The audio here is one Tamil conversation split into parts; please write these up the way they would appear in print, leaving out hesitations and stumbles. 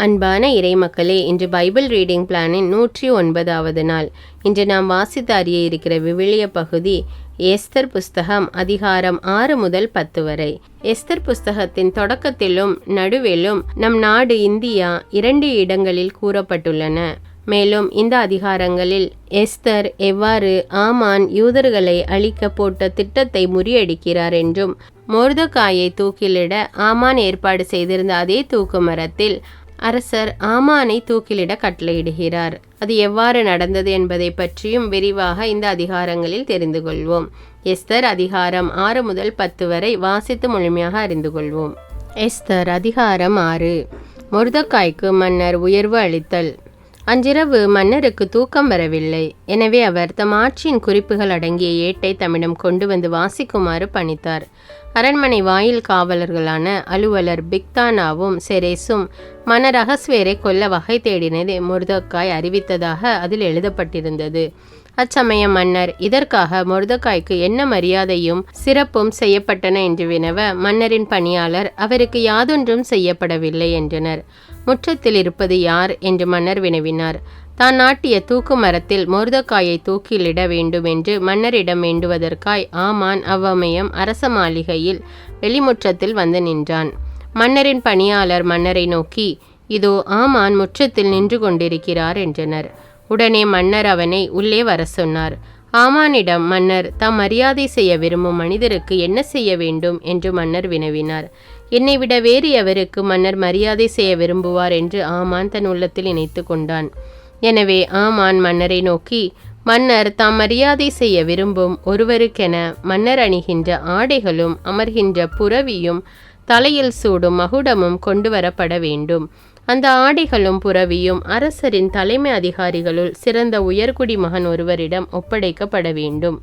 அன்பான இறைமக்களே, இன்று பைபிள் ரீடிங் பிளானின் 109வது நாள். இன்று நாம் வாசித்து அறிய இருக்கிற விவிலிய பகுதி எஸ்தர் புஸ்தகம் அதிகாரம் 6 முதல் 10 வரை. எஸ்தர் புஸ்தகத்தின் தொடக்கத்திலும் நடுவிலும் நம் நாடு இந்தியா 2 இடங்களில் கூறப்பட்டுள்ளன. மேலும் இந்த அதிகாரங்களில் எஸ்தர் எவ்வாறு ஆமான் யூதர்களை அழிக்க போட்ட திட்டத்தை முறியடிக்கிறார் என்றும், மொர்தெகாயை தூக்கிலிட ஆமான் ஏற்பாடு செய்திருந்த அதே தூக்கு மரத்தில் அரசர் ஆமானை தூக்கிலிட கட்டளையிடுகிறார். அது எவ்வாறு நடந்தது என்பதை பற்றியும் விரிவாக இந்த அதிகாரங்களில் தெரிந்து கொள்வோம். எஸ்தர் அதிகாரம் 6 முதல் 10 வரை வாசித்து முழுமையாக அறிந்து கொள்வோம். எஸ்தர் அதிகாரம் 6. மொர்தெகாய்க்கு மன்னர் உயர்வு அளித்தல். அன்றிரவு மன்னருக்கு தூக்கம் வரவில்லை. எனவே அவர் தம் ஆட்சியின் குறிப்புகள் அடங்கிய ஏட்டை தம்மிடம் கொண்டு வந்து வாசிக்குமாறு பணித்தார். அரண்மனை வாயில் காவலர்களான அலுவலர் பிக்தானாவும் செரேசும் மன்னர் அகஸ்வேரை கொல்ல வகை தேடினதை மொர்தெகாய் அறிவித்ததாக அதில் எழுதப்பட்டிருந்தது. அச்சமயம் மன்னர் இதற்காக மொர்தெகாய்க்கு என்ன மரியாதையும் சிறப்பும் செய்யப்பட்டன என்று வினவ, மன்னரின் பணியாளர் அவருக்கு யாதொன்றும் செய்யப்படவில்லை என்றனர். முற்றத்தில் இருப்பது யார் என்று மன்னர் வினவினார். தான் நாட்டிய தூக்கு மரத்தில் மொர்தெகாயை தூக்கிலிட வேண்டும் என்று மன்னரிடம் வேண்டுவதற்காய் ஆமான் அவ்வமயம் அரச மாளிகையில் வெளிமுற்றத்தில் வந்து நின்றான். மன்னரின் பணியாளர் மன்னரை நோக்கி, இதோ ஆமான் முற்றத்தில் நின்று கொண்டிருக்கிறார் என்றனர். உடனே மன்னர் அவனை உள்ளே வர சொன்னார். ஆமானிடம் மன்னர் தாம் மரியாதை செய்ய விரும்பும் மனிதருக்கு என்ன செய்ய வேண்டும் என்று மன்னர் வினவினார். என்னை விட வேறு எவருக்கு மன்னர் மரியாதை செய்ய விரும்புவார் என்று ஆமான் தன் உள்ளத்தில் நினைத்து கொண்டான். எனவே ஆமான் மன்னரை நோக்கி, மன்னர் தாம் மரியாதை செய்ய விரும்பும் ஒருவருக்கென மன்னர் அணிகின்ற ஆடைகளும் அமர்கின்ற புரவியும் தலையில் சூடும் மகுடமும் கொண்டு வரப்பட வேண்டும். அந்த ஆடைகளும் புரவியும் அரசரின் தலைமை அதிகாரிகளுள் சிறந்த உயர்குடி மகன் ஒருவரிடம் ஒப்படைக்கப்பட வேண்டும்.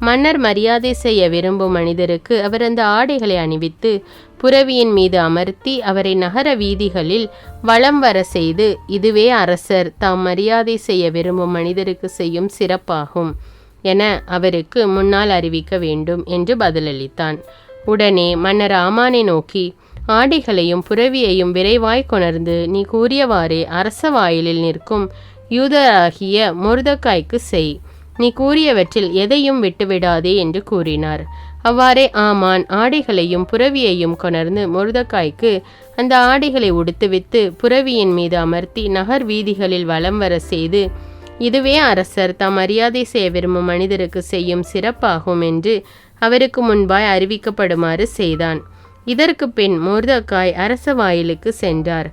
மன்னர் மரியாதை செய்ய விரும்பும் மனிதருக்கு அவர் அந்த ஆடைகளை அணிவித்து புரவியின் மீது அமர்த்தி அவரை நகர வீதிகளில் வலம் வர செய்து, இதுவே அரசர் தாம் மரியாதை செய்ய விரும்பும் மனிதருக்கு செய்யும் சிறப்பாகும் என அவருக்கு முன்னால் அறிவிக்க வேண்டும் என்று பதிலளித்தான். உடனே மன்னர் ஆமானை நோக்கி, ஆடைகளையும் புரவியையும் விரைவாய் கொணர்ந்து நீ கூறியவாறே அரச வாயிலில் நிற்கும் யூதராகிய மொர்தெகாய்க்கு செய். நீ கூறியவற்றில் எதையும் விட்டுவிடாதே என்று கூறினார். அவ்வாறே ஆமான் ஆடைகளையும் புரவியையும் கொணர்ந்து மொர்தெகாய்க்கு அந்த ஆடைகளை உடுத்துவித்து புரவியின் மீது அமர்த்தி நகர் வீதிகளில் வலம் வர செய்து, இதுவே அரசர் தாம் மரியாதை செய்ய விரும்பும் மனிதருக்கு செய்யும் சிறப்பாகும் என்று அவருக்கு முன்பாய் அறிவிக்கப்படுமாறு செய்தான். இதற்கு பின் மொர்தெகாய் அரச வாயிலுக்கு சென்றார்.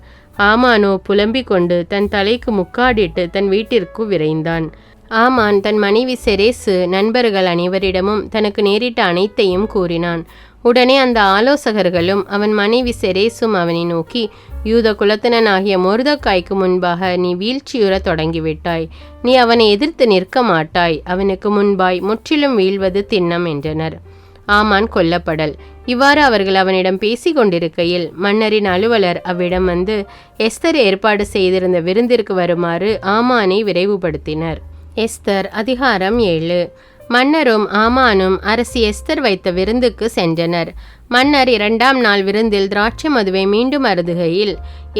ஆமானோ புலம்பிக் கொண்டு தன் தலைக்கு முக்காடிட்டு தன் வீட்டிற்கு விரைந்தான். ஆமான் தன் மனைவி செரேசு நண்பர்கள் அனைவரிடமும் தனக்கு நேரிட்ட அனைத்தையும் கூறினான். உடனே அந்த ஆலோசகர்களும் அவன் மனைவி செரேசும் அவனை நோக்கி, யூத குலத்தினனாகிய மொர்தெகாய்க்கு முன்பாக நீ வீழ்ச்சியுற தொடங்கிவிட்டாய். நீ அவனை எதிர்த்து நிற்க மாட்டாய். அவனுக்கு முன்பாய் முற்றிலும் வீழ்வது திண்ணம் என்றனர். ஆமான் கொல்லப்படல். இவ்வாறு அவர்கள் அவனிடம் பேசி கொண்டிருக்கையில் மன்னரின் அலுவலர் அவ்விடம் வந்து எஸ்தர் ஏற்பாடு செய்திருந்த விருந்திற்கு வருமாறு ஆமானை விரைவுபடுத்தினர். எஸ்தர் அதிகாரம் 7. மன்னரும் ஆமானும் அரசி எஸ்தர் வைத்த விருந்துக்கு சென்றனர். மன்னர் 2ஆம் நாள் விருந்தில் திராட்சை மதுவை மீண்டும் அருந்துகையில்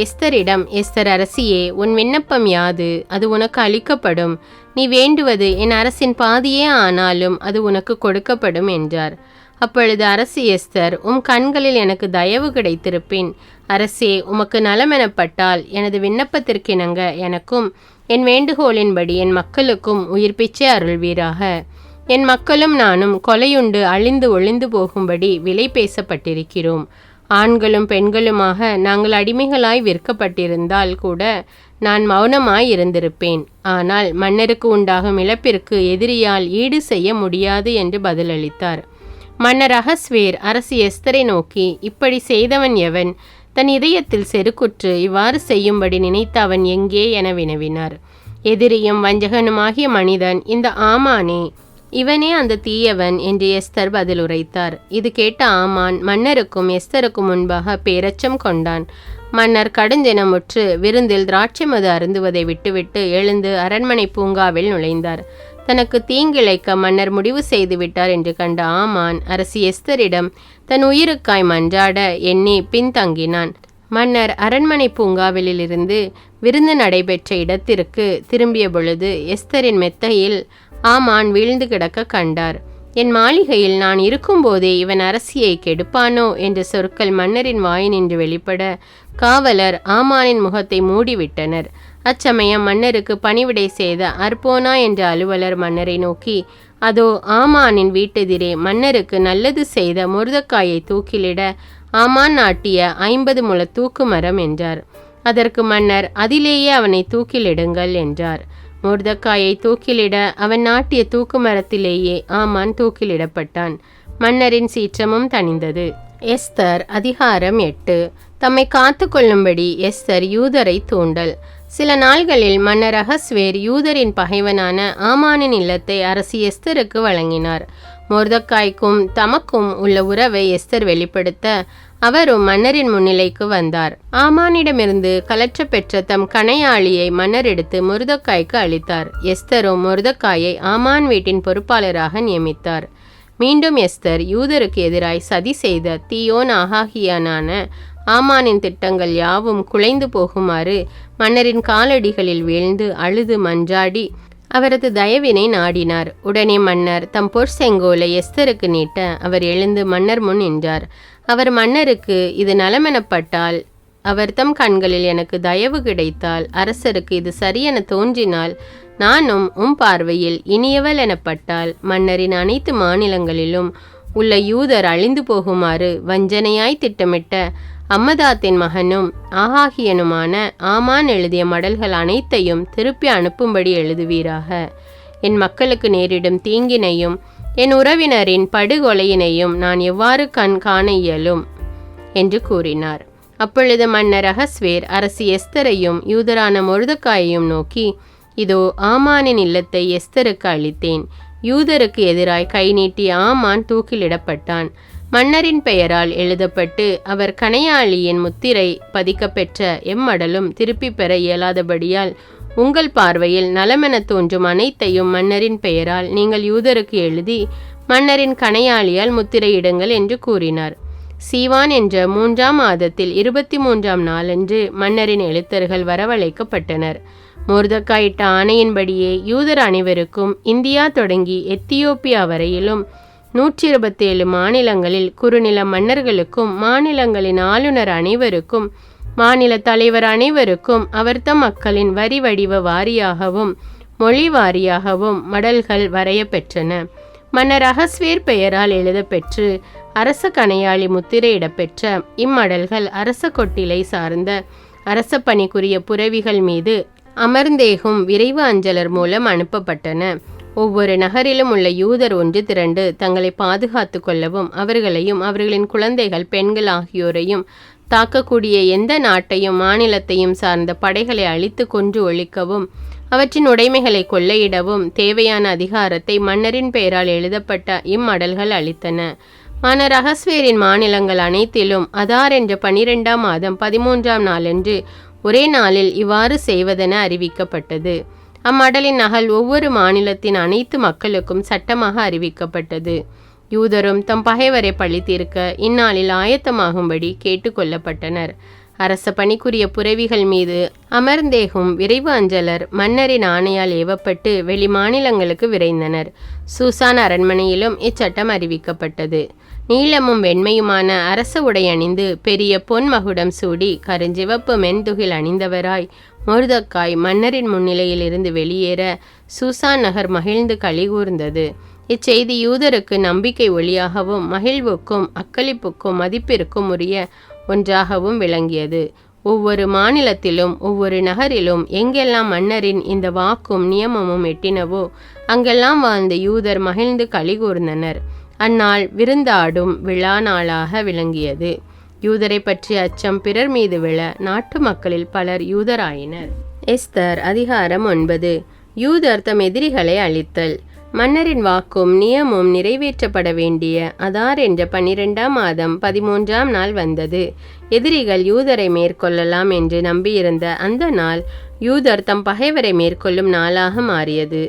எஸ்தரிடம், எஸ்தர் அரசியே, உன் விண்ணப்பம் யாது? அது உனக்கு அளிக்கப்படும். நீ வேண்டுவது என் அரசின் பாதியே ஆனாலும் அது உனக்கு கொடுக்கப்படும் என்றார். அப்பொழுது அரசி எஸ்தர், கண்களில் எனக்கு தயவு கிடைத்திருப்பின். அரசே, உமக்கு நலமெனப்பட்டால் எனது விண்ணப்பத்திற்கிணங்க எனக்கும் என் வேண்டுகோளின்படி என் மக்களுக்கும் உயிர் பிச்சை அருள்வீராக. என் மக்களும் நானும் கொலையுண்டு அழிந்து ஒழிந்து போகும்படி விலை பேசப்பட்டிருக்கிறோம். ஆண்களும் பெண்களுமாக நாங்கள் அடிமைகளாய் விற்கப்பட்டிருந்தால் கூட நான் மௌனமாய் இருந்திருப்பேன். ஆனால் மன்னருக்கு உண்டாகும் இழப்பிற்கு எதிரியால் ஈடு செய்ய முடியாது என்று பதிலளித்தார். மன்னர் அகஸ்வேர் அரசி எஸ்தரை நோக்கி, இப்படி செய்தவன் எவன்? தன் இதயத்தில் செருக்குற்று இவ்வாறு செய்யும்படி நினைத்த அவன் எங்கே என வினவினார். எதிரியும் வஞ்சகனுமாகிய மனிதன் இந்த ஆமானே, இவனே அந்த தீயவன் என்று எஸ்தர் பதில் உரைத்தார். இது கேட்ட ஆமான் மன்னருக்கும் எஸ்தருக்கும் முன்பாக பேரச்சம் கொண்டான். மன்னர் கடுஞ்சினமுற்று விருந்தில் திராட்சை மது அருந்துவதை விட்டுவிட்டு எழுந்து அரண்மனை பூங்காவில் நுழைந்தார். தனக்கு தீங்கிழைக்க மன்னர் முடிவு செய்துவிட்டார் என்று கண்ட ஆமான் அரசி எஸ்தரிடம் தன் உயிருக்காய் மன்றாட எண்ணி பின்தங்கினான். மன்னர் அரண்மனை பூங்காவிலிருந்து விருந்து நடைபெற்ற இடத்திற்கு திரும்பிய பொழுது எஸ்தரின் மெத்தையில் ஆமான் வீழ்ந்து கிடக்க கண்டார். என் மாளிகையில் நான் இருக்கும்போதே இவன் அரசியை கெடுப்பானோ என்ற சொற்கள் மன்னரின் வாயினின்று வெளிப்பட காவலர் ஆமானின் முகத்தை மூடிவிட்டனர். அச்சமயம் மன்னருக்கு பணிவிடை செய்த அர்போனா என்ற அலுவலர் மன்னரை நோக்கி, அதோ ஆமானின் வீட்டெதிரே மன்னருக்கு நல்லது செய்த மொர்தெகாயை தூக்கிலிட ஆமான் நாட்டிய 50 முழ தூக்கு மரம் என்றார். அதற்கு மன்னர், அதிலேயே அவனை தூக்கிலிடுங்கள் என்றார். மொர்தெகாயை தூக்கிலிட அவன் நாட்டிய தூக்கு மரத்திலேயே ஆமான் தூக்கிலிடப்பட்டான். மன்னரின் சீற்றமும் தணிந்தது. எஸ்தர் அதிகாரம் 8. தம்மை காத்து கொள்ளும்படி எஸ்தர் யூதரை தூண்டல். சில நாள்களில் மன்னர் அகஸ்வேர் யூதரின் பகைவனான ஆமானின் இல்லத்தை அரசி எஸ்தருக்கு வழங்கினார். மொர்தெகாய்க்கும் தமக்கும் உள்ள உறவை எஸ்தர் வெளிப்படுத்த அவரும் மன்னரின் முன்னிலைக்கு வந்தார். ஆமானிடமிருந்து கலற்ற பெற்ற தம் கணையாளியை மன்னர் எடுத்து மொர்தெகாய்க்கு அளித்தார். எஸ்தரும் மொர்தெகாயை ஆமான் வீட்டின் பொறுப்பாளராக நியமித்தார். மீண்டும் எஸ்தர் யூதருக்கு எதிராய் சதி செய்த தீயோன் ஆகாகியனான ஆமானின் திட்டங்கள் யாவும் குலைந்து போகுமாறு மன்னரின் காலடிகளில் வீழ்ந்து அழுது மன்றாடி அவரது தயவினை நாடினார். உடனே மன்னர் தம் பொற்செங்கோலை எஸ்தருக்கு நீட்ட அவர் எழுந்து மன்னர் முன் நின்றார். அவர் மன்னருக்கு, இது நலமெனப்பட்டால், அவர் தம் கண்களில் எனக்கு தயவு கிடைத்தால், அரசருக்கு இது சரியென தோன்றினால், நானும் பார்வையில் இனியவள் எனப்பட்டால், மன்னரின் அனைத்து மாநிலங்களிலும் உள்ள யூதர் அழிந்து போகுமாறு வஞ்சனையாய் திட்டமிட்ட அம்மதாத்தின் மகனும் ஆகாகியனுமான ஆமான் எழுதிய மடல்கள் அனைத்தையும் திருப்பி அனுப்பும்படி எழுதுவீராக. என் மக்களுக்கு நேரிடும் தீங்கினையும் என் உறவினரின் படுகொலையினையும் நான் எவ்வாறு காண இயலும் என்று கூறினார். அப்பொழுது மன்னர் அகஸ்வேர் அரசி எஸ்தரையும் யூதரான மொர்தெகாயையும் நோக்கி, இதோ ஆமானின் இல்லத்தை எஸ்தருக்கு அளித்தேன். யூதருக்கு எதிராய் கை நீட்டி ஆமான் தூக்கிலிடப்பட்டான். மன்னரின் பெயரால் எழுதப்பட்டு அவர் கணையாளியின் முத்திரை பதிக்கப்பெற்ற எம்மடலும் திருப்பி பெற இயலாதபடியால் உங்கள் பார்வையில் நலமென தோன்றும் அனைத்தையும் மன்னரின் பெயரால் நீங்கள் யூதருக்கு எழுதி மன்னரின் கணையாளியால் முத்திரையிடுங்கள் என்று கூறினார். சீவான் என்ற 3ஆம் மாதத்தில் 23ஆம் நாளன்று மன்னரின் எழுத்தர்கள் வரவழைக்கப்பட்டனர். மொர்தெகாய் இட்ட ஆணையின்படியே யூதர் அனைவருக்கும் இந்தியா தொடங்கி எத்தியோப்பியா வரையிலும் 127 மாநிலங்களில் குறுநில மன்னர்களுக்கும் மாநிலங்களின் ஆளுநர் அனைவருக்கும் மாநில தலைவர் அனைவருக்கும் அவர்தம் மக்களின் வரி வடிவ வாரியாகவும் மொழி வாரியாகவும் மடல்கள் வரைய பெற்றன. மன்னர் அகஸ்வேர் பெயரால் எழுதப்பெற்று அரச கணையாளி முத்திரையிடப்பெற்ற இம்மடல்கள் அரச கொட்டிலை சார்ந்த அரச பணிக்குரிய புரவிகள் மீது அமர்ந்தேகும் விரைவு அஞ்சலர் மூலம் அனுப்பப்பட்டன. ஒவ்வொரு நகரிலும் உள்ள யூதர் ஒன்று திரண்டு தங்களை பாதுகாத்து கொள்ளவும் அவர்களையும் அவர்களின் குழந்தைகள் பெண்கள் ஆகியோரையும் தாக்கக்கூடிய எந்த நாட்டையும் மாநிலத்தையும் சார்ந்த படைகளை அழித்து கொன்று ஒழிக்கவும் அவற்றின் உடைமைகளை கொள்ளையிடவும் தேவையான அதிகாரத்தை மன்னரின் பெயரால் எழுதப்பட்ட இம்மடல்கள் அளித்தன. மன்னர் அகஸ்வேரின் மாநிலங்கள் அனைத்திலும் அதார் என்ற 12ஆம் மாதம் 13ஆம் நாளன்று ஒரே நாளில் இவ்வாறு செய்வதென அறிவிக்கப்பட்டது. அம்மடலின் நகல் ஒவ்வொரு மாநிலத்தின் அனைத்து மக்களுக்கும் சட்டமாக அறிவிக்கப்பட்டது. யூதரும் தம் பகைவரை பழி தீர்க்க இந்நாளில் ஆயத்தமாகும்படி கேட்டுக்கொள்ளப்பட்டனர். அரச பணிக்குரிய புரவிகள் மீது அமர்ந்தேகும் விரைவு அஞ்சலர் மன்னரின் ஆணையால் ஏவப்பட்டு வெளி மாநிலங்களுக்கு விரைந்தனர். சூசான் அரண்மனையிலும் இச்சட்டம் அறிவிக்கப்பட்டது. நீளமும் வெண்மையுமான அரச உடை அணிந்து பெரிய பொன் மகுடம் சூடி கருஞ்சிவப்பு மென்துகில் அணிந்தவராய் மொர்தெகாய் மன்னரின் முன்னிலையில் இருந்து வெளியேற சூசான் நகர் மகிழ்ந்து களிகூர்ந்தது. இச்செய்தி யூதருக்கு நம்பிக்கை ஒளியாகவும் மகிழ்வுக்கும் அக்களிப்புக்கும் மதிப்பிற்கும் உரிய ஒன்றாகவும் விளங்கியது. ஒவ்வொரு மாநிலத்திலும் ஒவ்வொரு நகரிலும் எங்கெல்லாம் மன்னரின் இந்த வாக்கும் நியமமும் எட்டினவோ அங்கெல்லாம் வாழ்ந்த யூதர் மகிழ்ந்து களிகூர்ந்தனர். அந்நாள் விருந்தாடும் விழா நாளாக விளங்கியது. யூதரை பற்றிய அச்சம் பிறர் மீது விழ நாட்டு மக்களில் பலர் யூதராயினர். எஸ்தர் அதிகாரம் 9. யூதர் தம் எதிரிகளை அழித்தல். மன்னரின் வாக்கும் நியமும் நிறைவேற்றப்பட வேண்டிய அதார் என்ற 12ஆம் மாதம் 13ஆம் நாள் வந்தது. எதிரிகள் யூதரை மேற்கொள்ளலாம் என்று நம்பியிருந்த அந்த நாள் யூதர் தம் பகைவரை மேற்கொள்ளும் நாளாக மாறியது.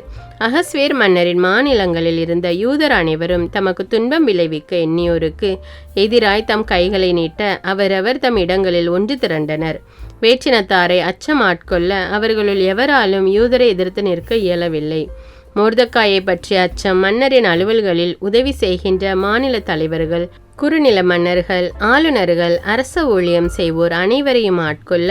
அகஸ்வேர் மன்னரின் மாநிலங்களில் இருந்த யூதர் அனைவரும் தமக்கு துன்பம் விளைவிக்க எண்ணியோருக்கு எதிராய் தம் கைகளை நீட்ட அவரவர் தம் இடங்களில் ஒன்று திரண்டனர். வேற்றினத்தாரை அச்சம் ஆட்கொள்ள அவர்களுள் எவராலும் யூதரை எதிர்த்து நிற்க இயலவில்லை. மொர்தெக்காயை பற்றிய அச்சம் மன்னரின் அலுவல்களில் உதவி செய்கின்ற மாநில தலைவர்கள், குறுநில மன்னர்கள், ஆளுநர்கள், அரச ஊழியம் செய்வோர் அனைவரையும் ஆட்கொள்ள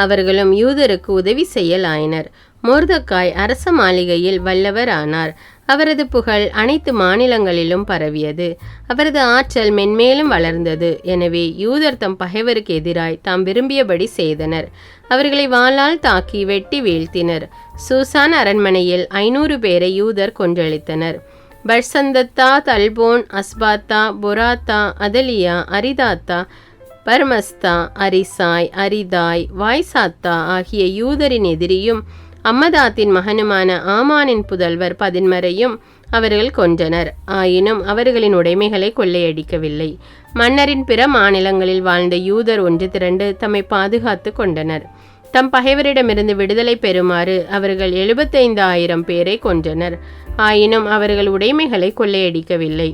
அவர்களும் யூதருக்கு உதவி செய்யலாயினர். மொர்தெக்காய் அரச மாளிகையில் வல்லவர் ஆனார். அவரது புகழ் அனைத்து மாநிலங்களிலும் பரவியது. அவரது ஆற்றல் மென்மேலும் வளர்ந்தது. எனவே யூதர் தம் பகைவருக்கு எதிராய் தாம் விரும்பியபடி செய்தனர். அவர்களை வாளால் தாக்கி வெட்டி வீழ்த்தினர். சூசான் அரண்மனையில் 500 பேரை யூதர் கொன்றளித்தனர். பர்சந்தத்தா, தல்போன், அஸ்பாத்தா, பொராத்தா, அதலியா, அரிதாத்தா, பர்மஸ்தா, அரிசாய், அரிதாய், வாய்சாத்தா ஆகிய யூதரின் எதிரியும் அம்மதாத்தின் மகனுமான ஆமானின் புதல்வர் 10 அவர்கள் கொன்றனர். ஆயினும் அவர்களின் உடைமைகளை கொள்ளையடிக்கவில்லை. மன்னரின் பிற மாநிலங்களில் வாழ்ந்த யூதர் ஒன்று திரண்டு தம்மை பாதுகாத்து கொண்டனர். தம் பகைவரிடமிருந்து விடுதலை பெறுமாறு அவர்கள் 75,000 பேரை கொன்றனர். ஆயினும் அவர்கள் உடைமைகளை கொள்ளையடிக்கவில்லை.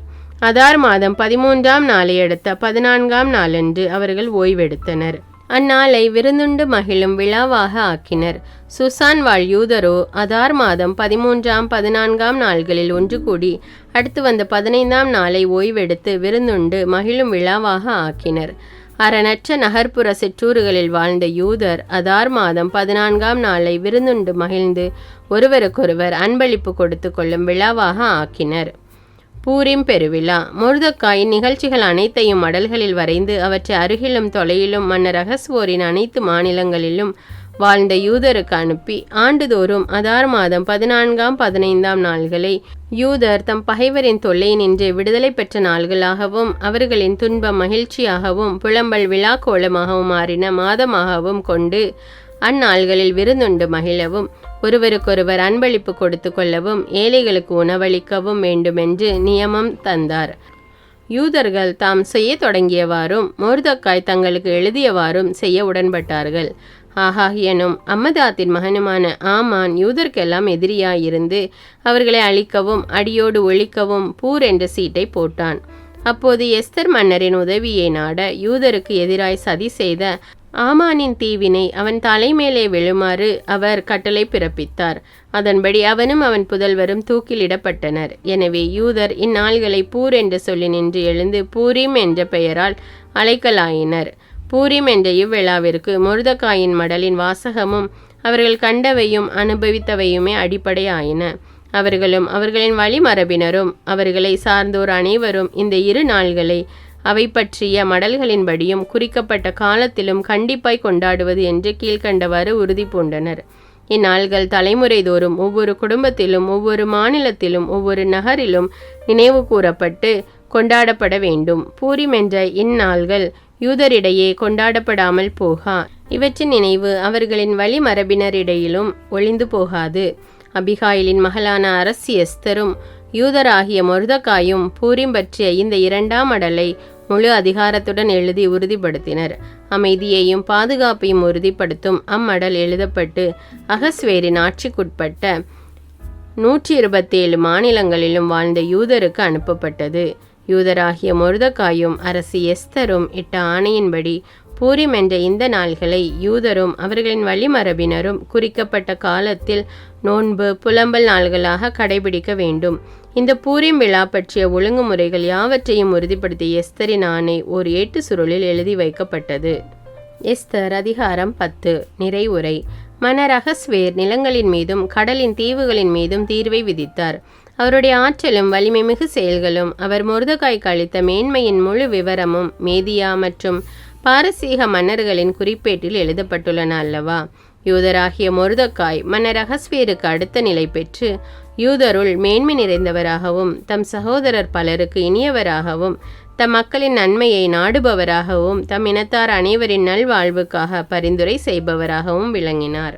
அதார் மாதம் 13ஆம் நாளை அடுத்த 14ஆம் நாளன்று அவர்கள் ஓய்வெடுத்தனர். அந்நாளை விருந்துண்டு மகிழும் விழாவாக ஆக்கினர். சுசான் வாழ் யூதரோ அதார் மாதம் 13ஆம் 14ஆம் நாள்களில் ஒன்று கூடி அடுத்து வந்த 15ஆம் நாளை ஓய்வெடுத்து விருந்துண்டு மகிழும் விழாவாக ஆக்கினர். அரணற்ற நகர்ப்புற சிற்றூர்களில் வாழ்ந்த யூதர் அதார் மாதம் 14ஆம் நாளை விருந்துண்டு மகிழ்ந்து ஒருவருக்கொருவர் அன்பளிப்பு கொடுத்து கொள்ளும் விழாவாக ஆக்கினர். பூரிம் பெருவிழா. மொர்தெக்காயின் நிகழ்ச்சிகள் அனைத்தையும் மடல்களில் வரைந்து அவற்றை அருகிலும் தொலையிலும் மன்னர் அகஸ்வேரின் அனைத்து மாநிலங்களிலும் வாழ்ந்த யூதருக்கு அனுப்பி ஆண்டுதோறும் அதார் மாதம் 14ஆம் 15ஆம் நாள்களை யூதர் தம் பகைவரின் தொல்லையினின்று விடுதலை பெற்ற நாள்களாகவும் அவர்களின் துன்பம் மகிழ்ச்சியாகவும் புலம்பல் விழா கோலமாகவும் மாறின மாதமாகவும் கொண்டு அந்நாள்களில் விருந்துண்டு மகிழவும் ஒருவருக்கொருவர் அன்பளிப்பு கொடுத்து கொள்ளவும் ஏழைகளுக்கு உணவளிக்கவும் வேண்டுமென்று நியமம் தந்தார். யூதர்கள் தாம் செய்ய தொடங்கியவாறும் மொர்தெக்காய் தங்களுக்கு எழுதியவாறும் செய்ய உடன்பட்டார்கள். ஆகாகியனும் அம்மதாத்தின் மகனுமான ஆமான் யூதர்க்கெல்லாம் எதிரியாயிருந்து அவர்களை அழிக்கவும் அடியோடு ஒழிக்கவும் பூர் என்ற சீட்டை போட்டான். அப்போது எஸ்தர் மன்னரின் உதவியை நாட யூதருக்கு எதிராய் சதி செய்த ஆமானின் தீவினை அவன் தலைமேலே விழுமாறு அவர் கட்டளை பிறப்பித்தார். அதன்படி அவனும் அவன் புதல்வரும் தூக்கிலிடப்பட்டனர். எனவே யூதர் இந்நாள்களை பூர் என்ற சொல்லினின்று எழுந்து பூரீம் என்ற பெயரால் அழைக்கலாயினர். பூரீம் என்ற இவ்விழாவிற்கு மொர்தெக்காயின் மடலின் வாசகமும் அவர்கள் கண்டவையும் அனுபவித்தவையுமே அடிப்படையாயின. அவர்களும் அவர்களின் வழிமரபினரும் அவர்களை சார்ந்தோர் அனைவரும் இந்த 2 நாள்களை அவை பற்றிய மடல்களின்படியும் குறிக்கப்பட்ட காலத்திலும் கண்டிப்பாய் கொண்டாடுவது என்று கீழ்கண்டவாறு உறுதி பூண்டனர். இந்நாள்கள் தலைமுறை தோறும் ஒவ்வொரு குடும்பத்திலும் ஒவ்வொரு மாநிலத்திலும் ஒவ்வொரு நகரிலும் நினைவு கூறப்பட்டு கொண்டாடப்பட வேண்டும். பூரிம் என்ற இந்நாள்கள் யூதரிடையே கொண்டாடப்படாமல் போகா. இவற்றின் நினைவு அவர்களின் வழிமரபினரிடையிலும் ஒளிந்து போகாது. அபிகாயிலின் மகளான அரசி எஸ்தரும் யூதராகிய மொர்தெக்காயும் பூரிம் பற்றிய இந்த 2ஆம் மடலை முழு அதிகாரத்துடன் எழுதி உறுதிப்படுத்தினர். அமைதியையும் பாதுகாப்பையும் உறுதிப்படுத்தும் அம்மடல் எழுதப்பட்டு அகஸ்வேரின் ஆட்சிக்குட்பட்ட 127 மாநிலங்களிலும் வாழ்ந்த யூதருக்கு அனுப்பப்பட்டது. யூதராகிய மொர்தெக்காயும் அரசி எஸ்தரும் இட்ட ஆணையின்படி பூரிம் என்ற இந்த நாள்களை யூதரும் அவர்களின் வழிமரபினரும் குறிக்கப்பட்ட காலத்தில் நோன்பு புலம்பல் நாள்களாக கடைபிடிக்க வேண்டும். இந்த பூரிம் விழா பற்றிய ஒழுங்குமுறைகள் யாவற்றையும் உறுதிப்படுத்திய எஸ்தரின் ஆணை ஓர் ஏட்டு சுருளில் எழுதி வைக்கப்பட்டது. எஸ்தர் அதிகாரம் 10. நிறைவுரை. மன்னர் அகஸ்வேர் நிலங்களின் மீதும் கடலின் தீவுகளின் மீதும் தீர்வை விதித்தார். அவருடைய ஆற்றலும் வலிமை மிகு செயல்களும் அவர் மொர்தெக்காய்க்கு அளித்த மேன்மையின் முழு விவரமும் மேதியா மற்றும் பாரசீக மன்னர்களின் குறிப்பேட்டில் எழுதப்பட்டுள்ளன அல்லவா? யூதராகிய மொர்தெக்காய் மன்னர் அகஸ்வேருக்கு அடுத்த நிலை பெற்று யூதருள் மேன்மை நிறைந்தவராகவும் தம் சகோதரர் பலருக்கு இனியவராகவும் தம் மக்களின் நன்மையை நாடுபவராகவும் தம் இனத்தார் அனைவரின் நல்வாழ்வுக்காக பரிந்துரை செய்பவராகவும் விளங்கினார்.